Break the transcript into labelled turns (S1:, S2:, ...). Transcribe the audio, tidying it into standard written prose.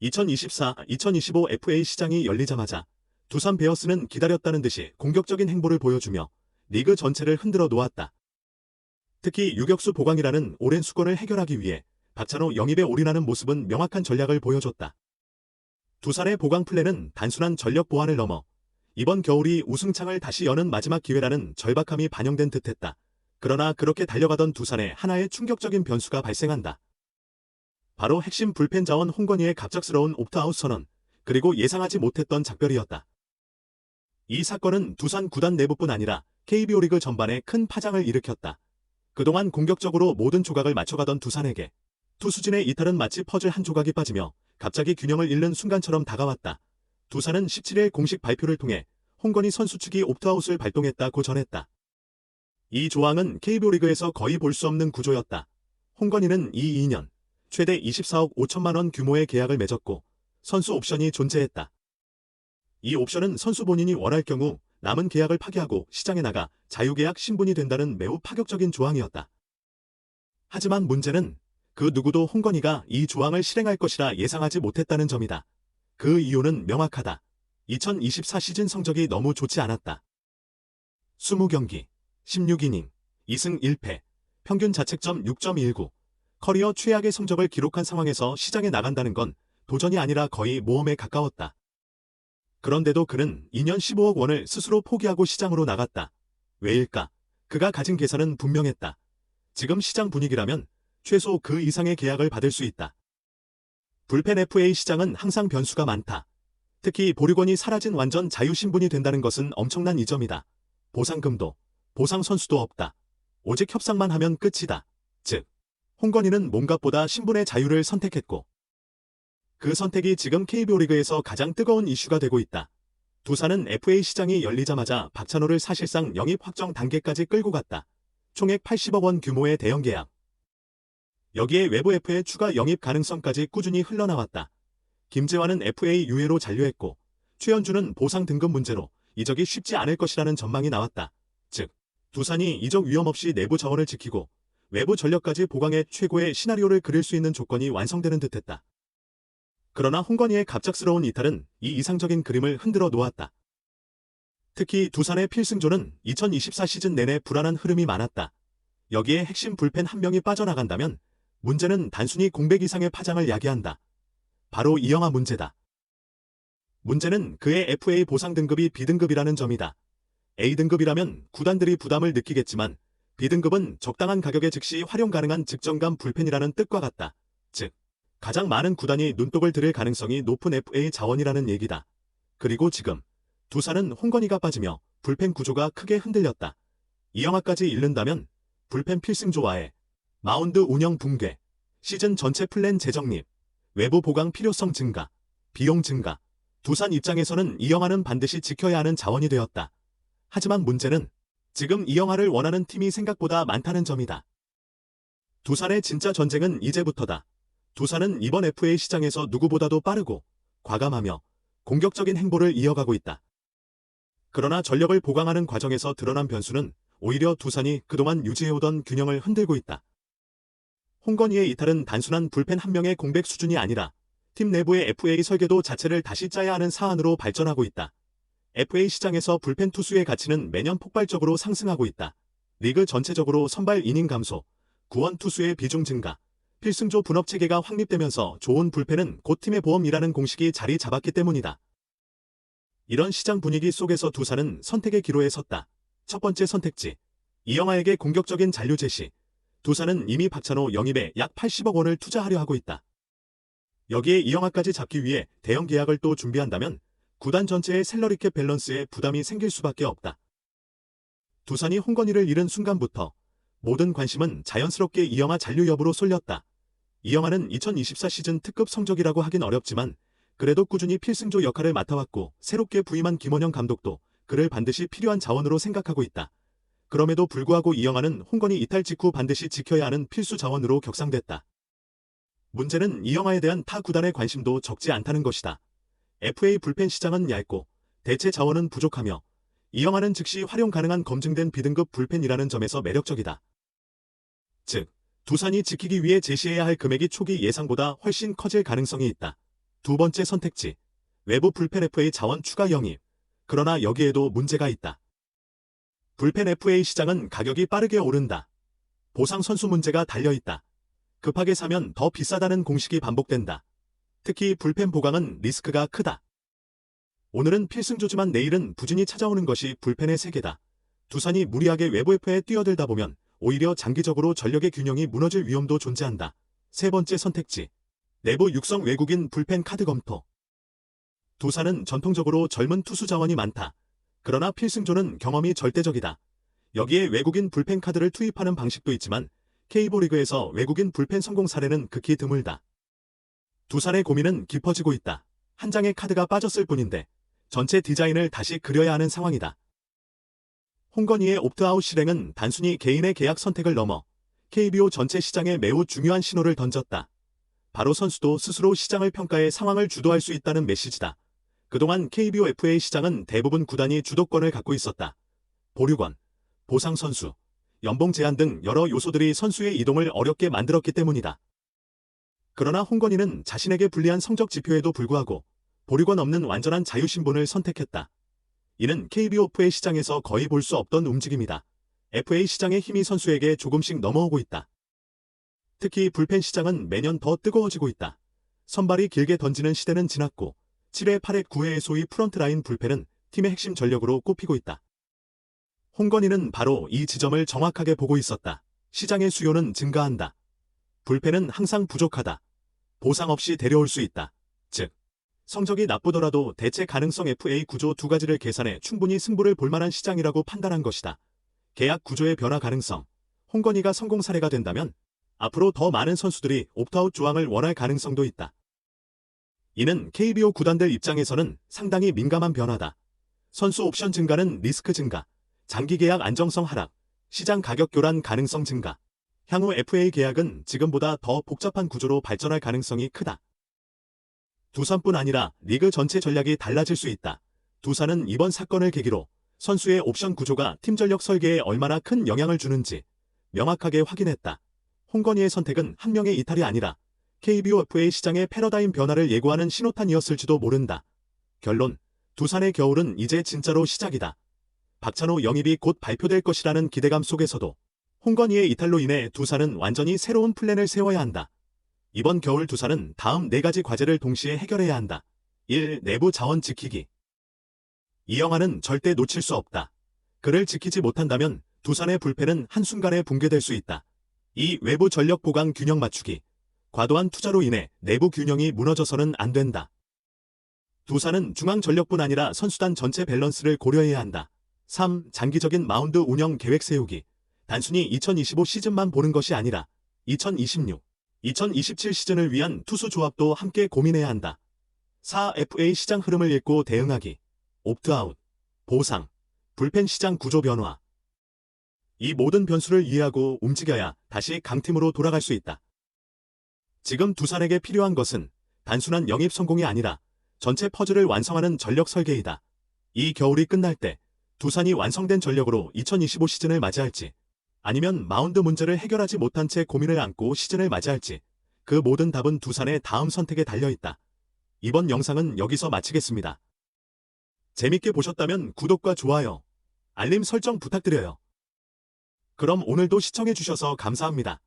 S1: 2024-2025 FA 시장이 열리자마자 두산 베어스는 기다렸다는 듯이 공격적인 행보를 보여주며 리그 전체를 흔들어 놓았다. 특히 유격수 보강이라는 오랜 수건을 해결하기 위해 박찬호 영입에 올인하는 모습은 명확한 전략을 보여줬다. 두산의 보강 플랜은 단순한 전력 보완을 넘어 이번 겨울이 우승창을 다시 여는 마지막 기회라는 절박함이 반영된 듯했다. 그러나 그렇게 달려가던 두산에 하나의 충격적인 변수가 발생한다. 바로 핵심 불펜 자원 홍건희의 갑작스러운 옵트아웃 선언, 그리고 예상하지 못했던 작별이었다. 이 사건은 두산 구단 내부뿐 아니라 KBO 리그 전반에 큰 파장을 일으켰다. 그동안 공격적으로 모든 조각을 맞춰가던 두산에게 투수진의 이탈은 마치 퍼즐 한 조각이 빠지며 갑자기 균형을 잃는 순간처럼 다가왔다. 두산은 17일 공식 발표를 통해 홍건희 선수 측이 옵트아웃을 발동했다고 전했다. 이 조항은 KBO 리그에서 거의 볼 수 없는 구조였다. 홍건희는 이 2년 최대 24억 5천만 원 규모의 계약을 맺었고 선수 옵션이 존재했다. 이 옵션은 선수 본인이 원할 경우 남은 계약을 파기하고 시장에 나가 자유계약 신분이 된다는 매우 파격적인 조항이었다. 하지만 문제는 그 누구도 홍건희가 이 조항을 실행할 것이라 예상하지 못했다는 점이다. 그 이유는 명확하다. 2024 시즌 성적이 너무 좋지 않았다. 20경기, 16이닝, 2승 1패, 평균 자책점 6.19, 커리어 최악의 성적을 기록한 상황에서 시장에 나간다는 건 도전이 아니라 거의 모험에 가까웠다. 그런데도 그는 2년 15억 원을 스스로 포기하고 시장으로 나갔다. 왜일까? 그가 가진 계산은 분명했다. 지금 시장 분위기라면 최소 그 이상의 계약을 받을 수 있다. 불펜 FA 시장은 항상 변수가 많다. 특히 보류권이 사라진 완전 자유 신분이 된다는 것은 엄청난 이점이다. 보상금도, 보상 선수도 없다. 오직 협상만 하면 끝이다. 즉, 홍건희는 몸값보다 신분의 자유를 선택했고 그 선택이 지금 KBO 리그에서 가장 뜨거운 이슈가 되고 있다. 두산은 FA 시장이 열리자마자 박찬호를 사실상 영입 확정 단계까지 끌고 갔다. 총액 80억 원 규모의 대형 계약. 여기에 외부 FA 추가 영입 가능성까지 꾸준히 흘러나왔다. 김재환은 FA 유예로 잔류했고 최현주는 보상 등급 문제로 이적이 쉽지 않을 것이라는 전망이 나왔다. 즉, 두산이 이적 위험 없이 내부 자원을 지키고 외부 전력까지 보강해 최고의 시나리오를 그릴 수 있는 조건이 완성되는 듯했다. 그러나 홍건희의 갑작스러운 이탈은 이 이상적인 그림을 흔들어 놓았다. 특히 두산의 필승조는 2024 시즌 내내 불안한 흐름이 많았다. 여기에 핵심 불펜 한 명이 빠져나간다면 문제는 단순히 공백 이상의 파장을 야기한다. 바로 이영하 문제다. 문제는 그의 FA 보상 등급이 B등급이라는 점이다. A등급이라면 구단들이 부담을 느끼겠지만 B등급은 적당한 가격에 즉시 활용 가능한 직전감 불펜이라는 뜻과 같다. 즉, 가장 많은 구단이 눈독을 들일 가능성이 높은 FA 자원이라는 얘기다. 그리고 지금 두산은 홍건희가 빠지며 불펜 구조가 크게 흔들렸다. 이영하까지 잃는다면 불펜 필승조와의 마운드 운영 붕괴, 시즌 전체 플랜 재정립, 외부 보강 필요성 증가, 비용 증가, 두산 입장에서는 이영하는 반드시 지켜야 하는 자원이 되었다. 하지만 문제는 지금 이영하를 원하는 팀이 생각보다 많다는 점이다. 두산의 진짜 전쟁은 이제부터다. 두산은 이번 FA 시장에서 누구보다도 빠르고 과감하며 공격적인 행보를 이어가고 있다. 그러나 전력을 보강하는 과정에서 드러난 변수는 오히려 두산이 그동안 유지해오던 균형을 흔들고 있다. 홍건희의 이탈은 단순한 불펜 한 명의 공백 수준이 아니라 팀 내부의 FA 설계도 자체를 다시 짜야 하는 사안으로 발전하고 있다. FA 시장에서 불펜 투수의 가치는 매년 폭발적으로 상승하고 있다. 리그 전체적으로 선발 이닝 감소, 구원 투수의 비중 증가, 필승조 분업 체계가 확립되면서 좋은 불펜은 곧 팀의 보험이라는 공식이 자리 잡았기 때문이다. 이런 시장 분위기 속에서 두산은 선택의 기로에 섰다. 첫 번째 선택지, 이영하에게 공격적인 잔류 제시. 두산은 이미 박찬호 영입에 약 80억 원을 투자하려 하고 있다. 여기에 이영하까지 잡기 위해 대형 계약을 또 준비한다면 구단 전체의 샐러리캡 밸런스에 부담이 생길 수밖에 없다. 두산이 홍건희를 잃은 순간부터 모든 관심은 자연스럽게 이영하 잔류 여부로 쏠렸다. 이영하는 2024 시즌 특급 성적이라고 하긴 어렵지만 그래도 꾸준히 필승조 역할을 맡아왔고 새롭게 부임한 김원형 감독도 그를 반드시 필요한 자원으로 생각하고 있다. 그럼에도 불구하고 이영하는 홍건희 이탈 직후 반드시 지켜야 하는 필수 자원으로 격상됐다. 문제는 이영하에 대한 타 구단의 관심도 적지 않다는 것이다. FA 불펜 시장은 얇고 대체 자원은 부족하며 이영하는 즉시 활용 가능한 검증된 B등급 불펜이라는 점에서 매력적이다. 즉, 두산이 지키기 위해 제시해야 할 금액이 초기 예상보다 훨씬 커질 가능성이 있다. 두 번째 선택지. 외부 불펜 FA 자원 추가 영입. 그러나 여기에도 문제가 있다. 불펜 FA 시장은 가격이 빠르게 오른다. 보상 선수 문제가 달려있다. 급하게 사면 더 비싸다는 공식이 반복된다. 특히 불펜 보강은 리스크가 크다. 오늘은 필승조지만 내일은 부진이 찾아오는 것이 불펜의 세계다. 두산이 무리하게 외부 FA에 뛰어들다 보면 오히려 장기적으로 전력의 균형이 무너질 위험도 존재한다. 세 번째 선택지. 내부 육성 외국인 불펜 카드 검토. 두산은 전통적으로 젊은 투수 자원이 많다. 그러나 필승조는 경험이 절대적이다. 여기에 외국인 불펜 카드를 투입하는 방식도 있지만 K리그에서 외국인 불펜 성공 사례는 극히 드물다. 두산의 고민은 깊어지고 있다. 한 장의 카드가 빠졌을 뿐인데 전체 디자인을 다시 그려야 하는 상황이다. 홍건희의 옵트아웃 실행은 단순히 개인의 계약 선택을 넘어 KBO 전체 시장에 매우 중요한 신호를 던졌다. 바로 선수도 스스로 시장을 평가해 상황을 주도할 수 있다는 메시지다. 그동안 KBO FA 시장은 대부분 구단이 주도권을 갖고 있었다. 보류권, 보상 선수, 연봉 제한 등 여러 요소들이 선수의 이동을 어렵게 만들었기 때문이다. 그러나 홍건희는 자신에게 불리한 성적 지표에도 불구하고 보류권 없는 완전한 자유신분을 선택했다. 이는 KBO FA 시장에서 거의 볼 수 없던 움직임이다. FA 시장의 힘이 선수에게 조금씩 넘어오고 있다. 특히 불펜 시장은 매년 더 뜨거워지고 있다. 선발이 길게 던지는 시대는 지났고 7회, 8회, 9회의 소위 프런트라인 불펜은 팀의 핵심 전력으로 꼽히고 있다. 홍건희는 바로 이 지점을 정확하게 보고 있었다. 시장의 수요는 증가한다. 불펜은 항상 부족하다. 보상 없이 데려올 수 있다. 즉, 성적이 나쁘더라도 대체 가능성 FA 구조 두 가지를 계산해 충분히 승부를 볼 만한 시장이라고 판단한 것이다. 계약 구조의 변화 가능성. 홍건희가 성공 사례가 된다면 앞으로 더 많은 선수들이 옵트아웃 조항을 원할 가능성도 있다. 이는 KBO 구단들 입장에서는 상당히 민감한 변화다. 선수 옵션 증가는 리스크 증가, 장기 계약 안정성 하락, 시장 가격 교란 가능성 증가. 향후 FA 계약은 지금보다 더 복잡한 구조로 발전할 가능성이 크다. 두산뿐 아니라 리그 전체 전략이 달라질 수 있다. 두산은 이번 사건을 계기로 선수의 옵션 구조가 팀 전력 설계에 얼마나 큰 영향을 주는지 명확하게 확인했다. 홍건희의 선택은 한 명의 이탈이 아니라 KBO FA 시장의 패러다임 변화를 예고하는 신호탄이었을지도 모른다. 결론, 두산의 겨울은 이제 진짜로 시작이다. 박찬호 영입이 곧 발표될 것이라는 기대감 속에서도 홍건희의 이탈로 인해 두산은 완전히 새로운 플랜을 세워야 한다. 이번 겨울 두산은 다음 4가지 과제를 동시에 해결해야 한다. 1. 내부 자원 지키기. 이영하는 절대 놓칠 수 없다. 그를 지키지 못한다면 두산의 불펜은 한순간에 붕괴될 수 있다. 2. 외부 전력 보강 균형 맞추기. 과도한 투자로 인해 내부 균형이 무너져서는 안 된다. 두산은 중앙 전력뿐 아니라 선수단 전체 밸런스를 고려해야 한다. 3. 장기적인 마운드 운영 계획 세우기. 단순히 2025 시즌만 보는 것이 아니라 2026, 2027 시즌을 위한 투수 조합도 함께 고민해야 한다. 4. FA 시장 흐름을 읽고 대응하기. 옵트아웃, 보상, 불펜 시장 구조 변화. 이 모든 변수를 이해하고 움직여야 다시 강팀으로 돌아갈 수 있다. 지금 두산에게 필요한 것은 단순한 영입 성공이 아니라 전체 퍼즐을 완성하는 전력 설계이다. 이 겨울이 끝날 때 두산이 완성된 전력으로 2025 시즌을 맞이할지 아니면 마운드 문제를 해결하지 못한 채 고민을 안고 시즌을 맞이할지 그 모든 답은 두산의 다음 선택에 달려있다. 이번 영상은 여기서 마치겠습니다. 재밌게 보셨다면 구독과 좋아요, 알림 설정 부탁드려요. 그럼 오늘도 시청해주셔서 감사합니다.